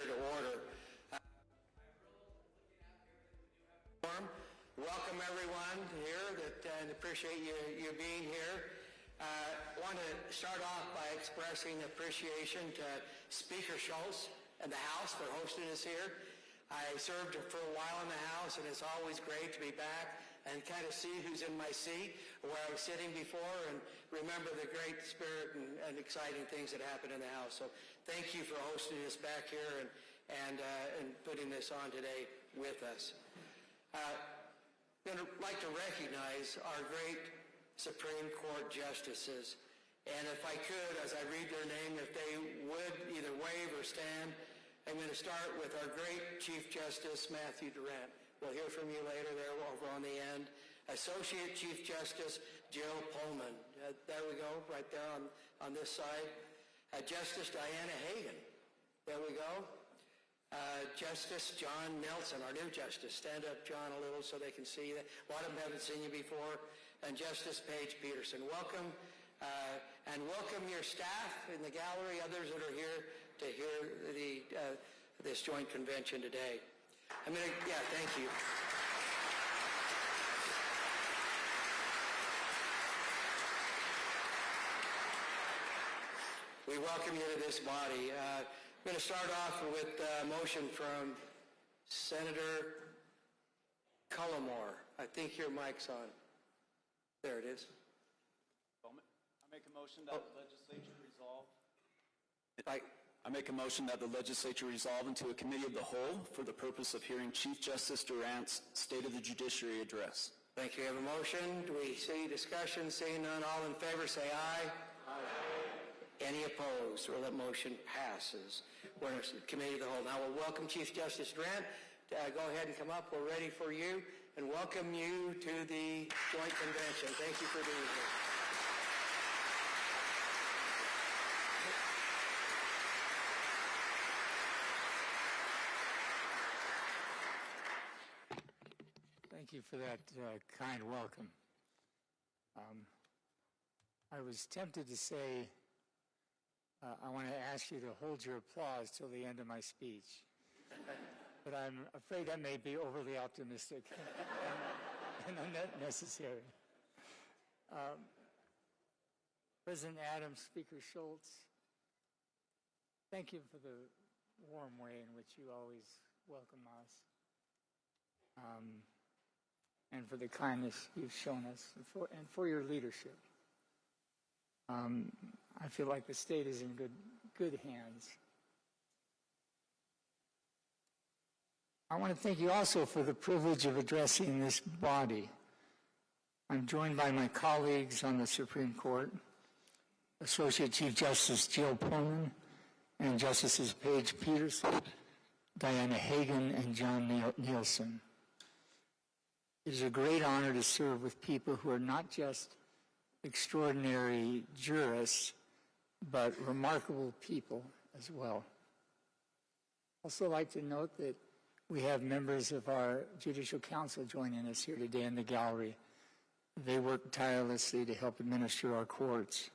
to order. Welcome everyone here and appreciate you being here. I want to start off by expressing appreciation to Speaker Schultz and the House for hosting us here. I served for a while in the House, and it's always great to be back and kind of see who's in my seat, where I was sitting before, and remember the great spirit and exciting things that happened in the House. So thank you for hosting us back here and putting this on today with us. I'd like to recognize our great Supreme Court justices. And if I could, as I read their name, if they would either wave or stand, I'm going to start with our great Chief Justice Matthew Durrant. We'll hear from you later there over on the end. Associate Chief Justice Jill Pullman. There we go, right there on this side. Justice Diana Hagan. There we go. Justice John Nelson, our new justice. Stand up, John, a little so they can see you. A lot of them haven't seen you before. And Justice Paige Peterson. Welcome, and welcome your staff in the gallery, others that are here to hear this joint convention today. Thank you. We welcome you to this body. I'm going to start off with a motion from Senator Cullimore. I think your mic's on. There it is. I make a motion that the legislature resolve. I make a motion that the legislature resolve into a committee of the whole for the purpose of hearing Chief Justice Durrant's State of the Judiciary address. Thank you. We have a motion. Do we see discussion? Seeing none, all in favor say aye. Aye. Any opposed? Well, that motion passes. We're in a committee of the whole. Now we'll welcome Chief Justice Durrant. Go ahead and come up. We're ready for you and welcome you to the joint convention. Thank you for being here. Thank you for that kind welcome. I was tempted to say, I want to ask you to hold your applause till the end of my speech. But I'm afraid that may be overly optimistic and unnecessary. President Adams, Speaker Schultz, thank you for the warm way in which you always welcome us. And for the kindness you've shown us, and for your leadership. I feel like the state is in good hands. I want to thank you also for the privilege of addressing this body. I'm joined by my colleagues on the Supreme Court, Associate Chief Justice Jill Pullman, and Justices Paige Peterson, Diana Hagan, and John Nielsen. It is a great honor to serve with people who are not just extraordinary jurists, but remarkable people as well. Also like to note that we have members of our Judicial Council joining us here today in the gallery. They work tirelessly to help administer our courts.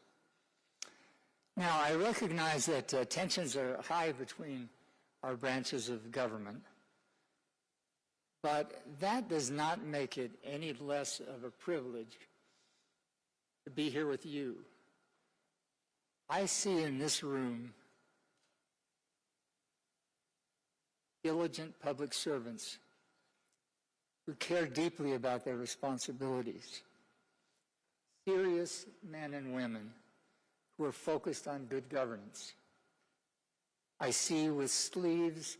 Now, I recognize that tensions are high between our branches of government. But that does not make it any less of a privilege to be here with you. I see in this room diligent public servants who care deeply about their responsibilities, serious men and women who are focused on good governance. I see with sleeves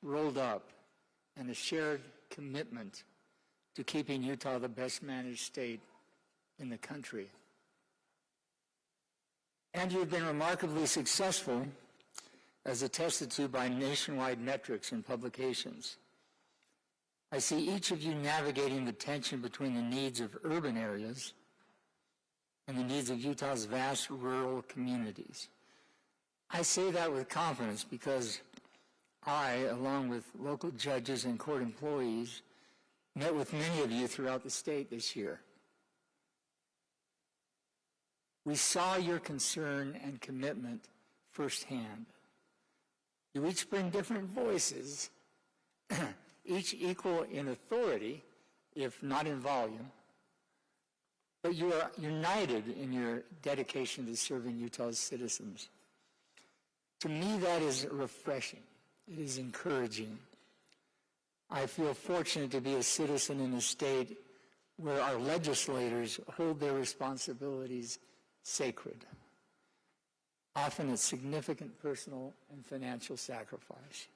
rolled up and a shared commitment to keeping Utah the best managed state in the country. And you've been remarkably successful, as attested to by nationwide metrics and publications. I see each of you navigating the tension between the needs of urban areas and the needs of Utah's vast rural communities. I say that with confidence because I, along with local judges and court employees, met with many of you throughout the state this year. We saw your concern and commitment firsthand. You each bring different voices, each equal in authority, if not in volume, but you are united in your dedication to serving Utah's citizens. To me, that is refreshing. It is encouraging. I feel fortunate to be a citizen in a state where our legislators hold their responsibilities sacred, often at significant personal and financial sacrifice.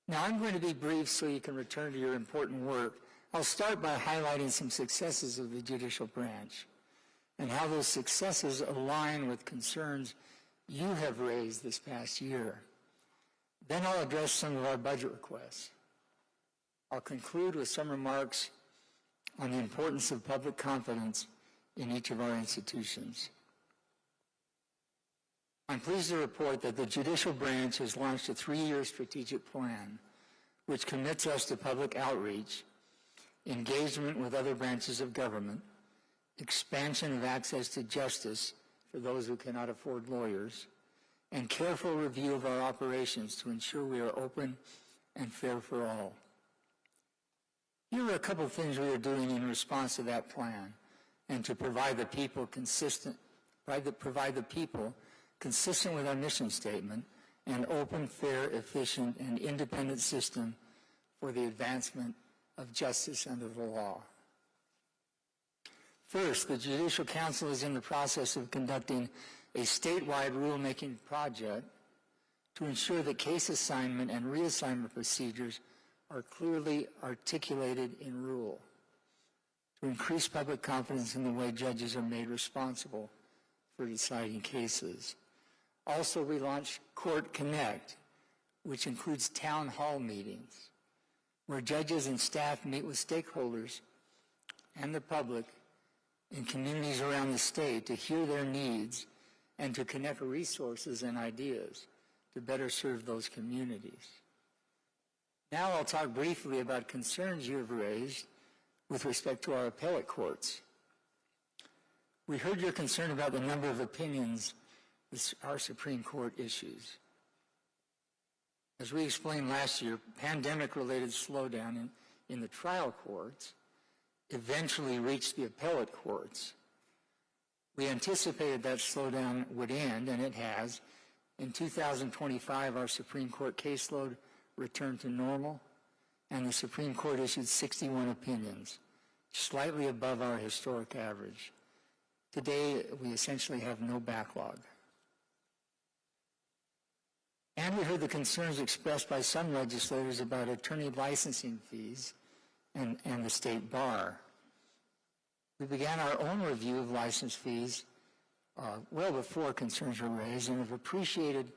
Now, I'm going to be brief so you can return to your important work. I'll start by highlighting some successes of the judicial branch and how those successes align with concerns you have raised this past year. Then I'll address some of our budget requests. I'll conclude with some remarks on the importance of public confidence in each of our institutions. I'm pleased to report that the judicial branch has launched a 3-year strategic plan which commits us to public outreach, engagement with other branches of government, expansion of access to justice for those who cannot afford lawyers, and careful review of our operations to ensure we are open and fair for all. Here are a couple of things we are doing in response to that plan and to provide the people consistent with our mission statement, an open, fair, efficient, and independent system for the advancement of justice under the law. First, the Judicial Council is in the process of conducting a statewide rulemaking project to ensure that case assignment and reassignment procedures are clearly articulated in rule, to increase public confidence in the way judges are made responsible for deciding cases. Also, we launched Court Connect, which includes town hall meetings, where judges and staff meet with stakeholders and the public in communities around the state to hear their needs and to connect resources and ideas to better serve those communities. Now I'll talk briefly about concerns you have raised with respect to our appellate courts. We heard your concern about the number of opinions our Supreme Court issues. As we explained last year, pandemic-related slowdown in the trial courts eventually reached the appellate courts. We anticipated that slowdown would end, and it has. In 2025, our Supreme Court caseload returned to normal, and the Supreme Court issued 61 opinions, slightly above our historic average. Today, we essentially have no backlog. And we heard the concerns expressed by some legislators about attorney licensing fees and the state bar. We began our own review of license fees well before concerns were raised and have appreciated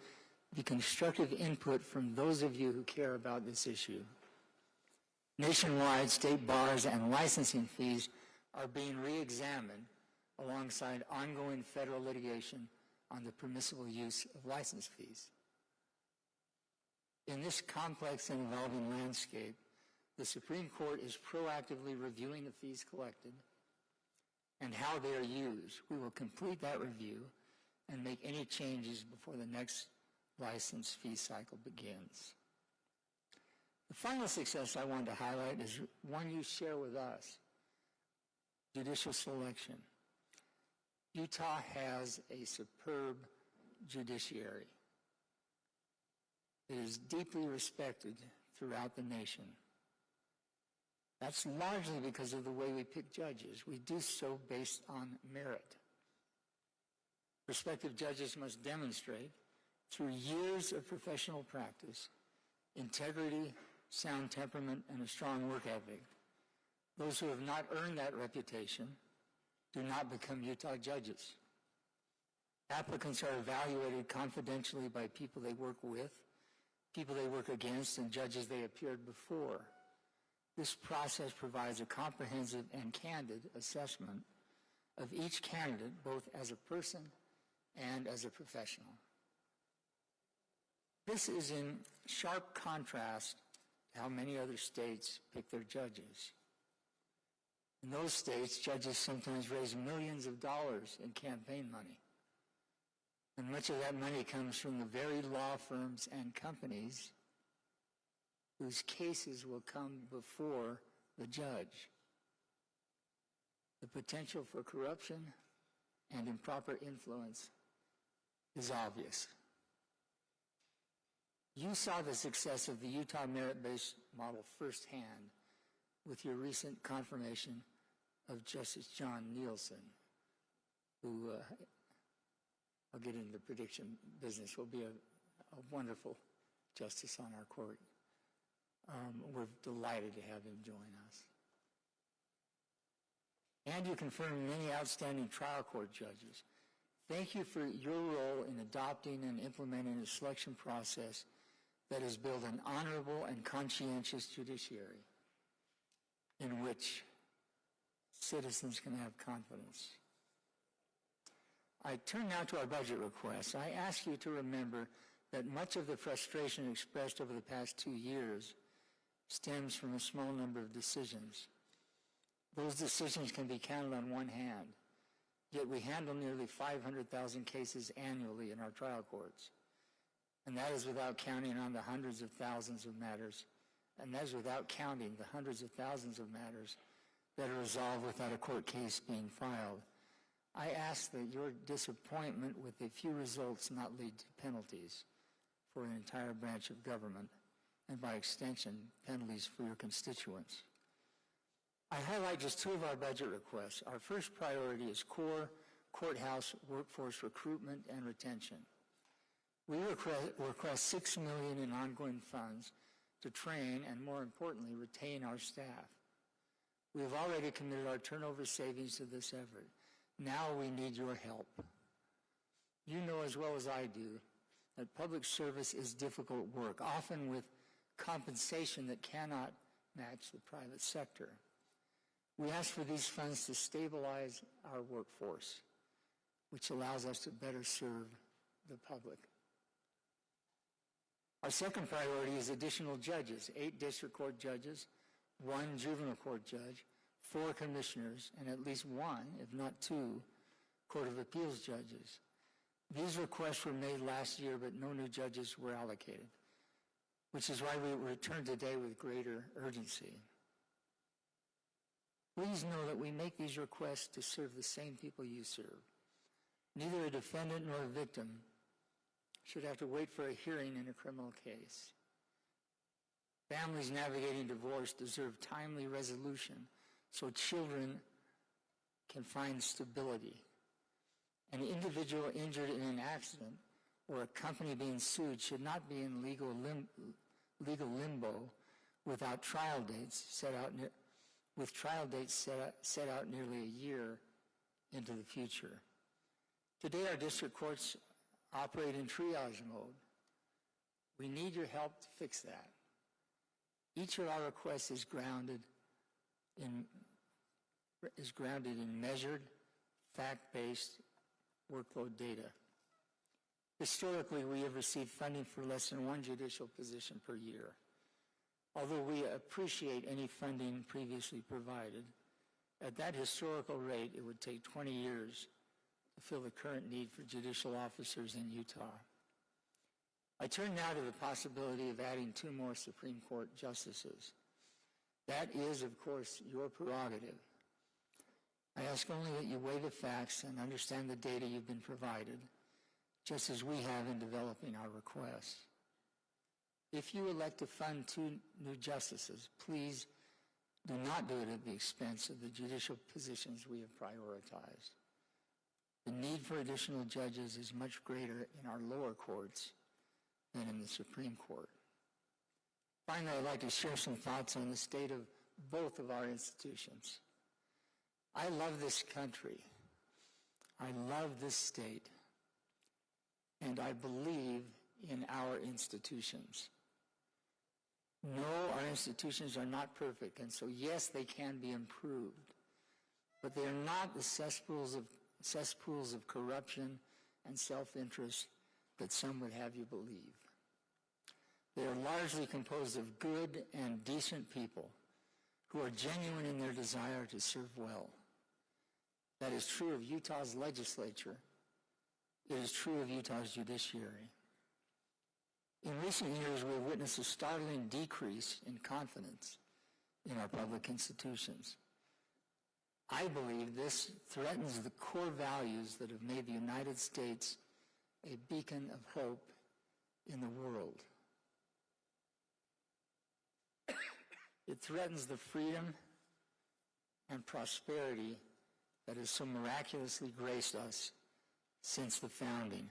the constructive input from those of you who care about this issue. Nationwide, state bars and licensing fees are being re-examined alongside ongoing federal litigation on the permissible use of license fees. In this complex and evolving landscape, the Supreme Court is proactively reviewing the fees collected and how they are used. We will complete that review and make any changes before the next license fee cycle begins. The final success I wanted to highlight is one you share with us, judicial selection. Utah has a superb judiciary. It is deeply respected throughout the nation. That's largely because of the way we pick judges. We do so based on merit. Prospective judges must demonstrate, through years of professional practice, integrity, sound temperament, and a strong work ethic. Those who have not earned that reputation do not become Utah judges. Applicants are evaluated confidentially by people they work with, people they work against, and judges they appeared before. This process provides a comprehensive and candid assessment of each candidate, both as a person and as a professional. This is in sharp contrast to how many other states pick their judges. In those states, judges sometimes raise millions of dollars in campaign money. And And much of that money comes from the very law firms and companies whose cases will come before the judge. The potential for corruption and improper influence is obvious. You saw the success of the Utah merit-based model firsthand with your recent confirmation of Justice John Nielsen, who, I'll get into the prediction business, will be a wonderful justice on our court. We're delighted to have him join us. And you confirmed many outstanding trial court judges. Thank you for your role in adopting and implementing a selection process that has built an honorable and conscientious judiciary in which citizens can have confidence. I turn now to our budget requests. I ask you to remember that much of the frustration expressed over the past 2 years stems from a small number of decisions. Those decisions can be counted on one hand, yet we handle nearly 500,000 cases annually in our trial courts. And that is without counting on the hundreds of thousands of matters, and that is without counting the hundreds of thousands of matters that are resolved without a court case being filed. I ask that your disappointment with a few results not lead to penalties for an entire branch of government, and by extension, penalties for your constituents. I highlight just 2 of our budget requests. Our first priority is core courthouse workforce recruitment and retention. We request $6 million in ongoing funds to train and, more importantly, retain our staff. We have already committed our turnover savings to this effort. Now we need your help. You know as well as I do that public service is difficult work, often with compensation that cannot match the private sector. We ask for these funds to stabilize our workforce, which allows us to better serve the public. Our second priority is additional judges, 8 district court judges, 1 juvenile court judge, 4 commissioners, and at least 1, if not 2, Court of Appeals judges. These requests were made last year, but no new judges were allocated, which is why we return today with greater urgency. Please know that we make these requests to serve the same people you serve. Neither a defendant nor a victim should have to wait for a hearing in a criminal case. Families navigating divorce deserve timely resolution so children can find stability. An individual injured in an accident or a company being sued should not be in legal limbo without trial dates set out nearly a year into the future. Today, our district courts operate in triage mode. We need your help to fix that. Each of our requests is grounded in measured, fact-based workload data. Historically, we have received funding for less than 1 judicial position per year. Although we appreciate any funding previously provided, at that historical rate, it would take 20 years to fill the current need for judicial officers in Utah. I turn now to the possibility of adding 2 more Supreme Court justices. That is, of course, your prerogative. I ask only that you weigh the facts and understand the data you've been provided, just as we have in developing our requests. If you elect to fund 2 new justices, please do not do it at the expense of the judicial positions we have prioritized. The need for additional judges is much greater in our lower courts than in the Supreme Court. Finally, I'd like to share some thoughts on the state of both of our institutions. I love this country. I love this state. And I believe in our institutions. No, our institutions are not perfect, and so yes, they can be improved. But they are not the cesspools of corruption and self-interest that some would have you believe. They are largely composed of good and decent people who are genuine in their desire to serve well. That is true of Utah's legislature. It is true of Utah's judiciary. In recent years, we have witnessed a startling decrease in confidence in our public institutions. I believe this threatens the core values that have made the United States a beacon of hope in the world. It threatens the freedom and prosperity that has so miraculously graced us since the founding.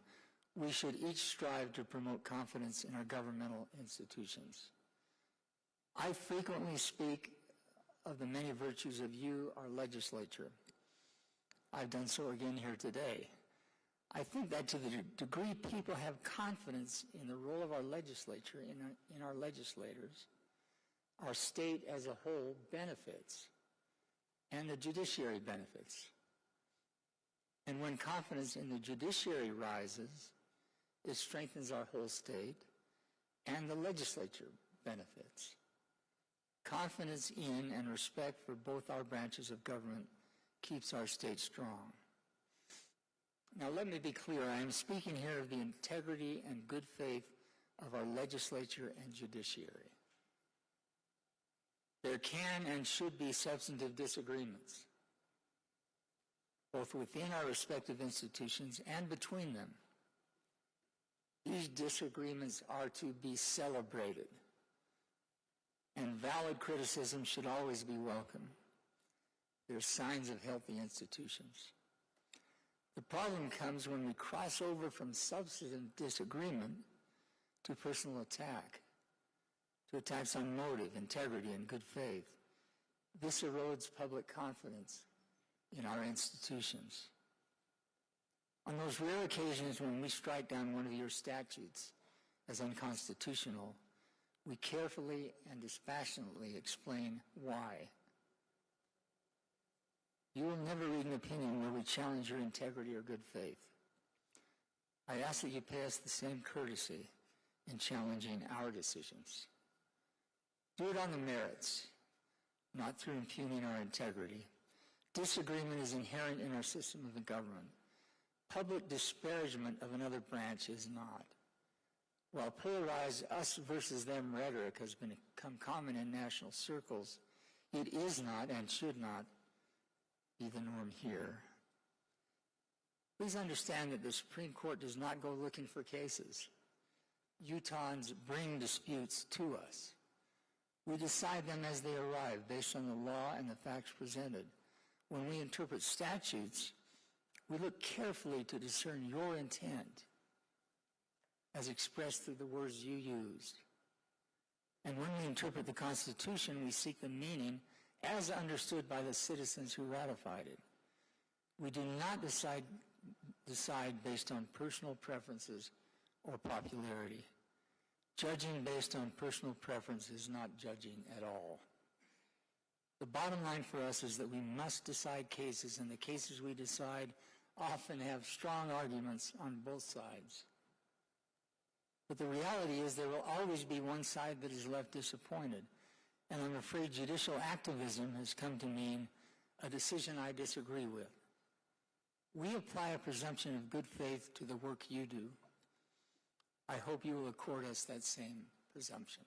We should each strive to promote confidence in our governmental institutions. I frequently speak of the many virtues of you, our legislature. I've done so again here today. I think that to the degree people have confidence in the role of our legislature, in our legislators, our state as a whole benefits, and the judiciary benefits. And when confidence in the judiciary rises, it strengthens our whole state, and the legislature benefits. Confidence in and respect for both our branches of government keeps our state strong. Now, let me be clear. I am speaking here of the integrity and good faith of our legislature and judiciary. There can and should be substantive disagreements, both within our respective institutions and between them. These disagreements are to be celebrated, and valid criticism should always be welcome. They're signs of healthy institutions. The problem comes when we cross over from substantive disagreement to personal attack, to attacks on motive, integrity, and good faith. This erodes public confidence in our institutions. On those rare occasions when we strike down one of your statutes as unconstitutional, we carefully and dispassionately explain why. You will never read an opinion where we challenge your integrity or good faith. I ask that you pay us the same courtesy in challenging our decisions. Do it on the merits, not through impugning our integrity. Disagreement is inherent in our system of government. Public disparagement of another branch is not. While polarized us versus them rhetoric has become common in national circles, it is not and should not be the norm here. Please understand that the Supreme Court does not go looking for cases. Utahns bring disputes to us. We decide them as they arrive based on the law and the facts presented. When we interpret statutes, we look carefully to discern your intent as expressed through the words you used. And when we interpret the Constitution, we seek the meaning as understood by the citizens who ratified it. We do not decide based on personal preferences or popularity. Judging based on personal preference is not judging at all. The bottom line for us is that we must decide cases, and the cases we decide often have strong arguments on both sides. But the reality is there will always be one side that is left disappointed, and I'm afraid judicial activism has come to mean a decision I disagree with. We apply a presumption of good faith to the work you do. I hope you will accord us that same presumption.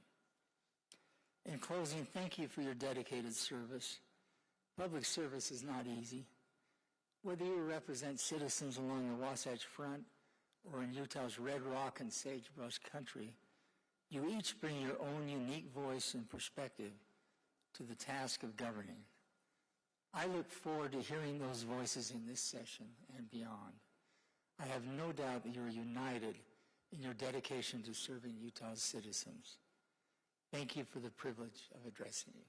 In closing, thank you for your dedicated service. Public service is not easy. Whether you represent citizens along the Wasatch Front or in Utah's Red Rock and Sagebrush country, you each bring your own unique voice and perspective to the task of governing. I look forward to hearing those voices in this session and beyond. I have no doubt that you are united in your dedication to serving Utah's citizens. Thank you for the privilege of addressing you.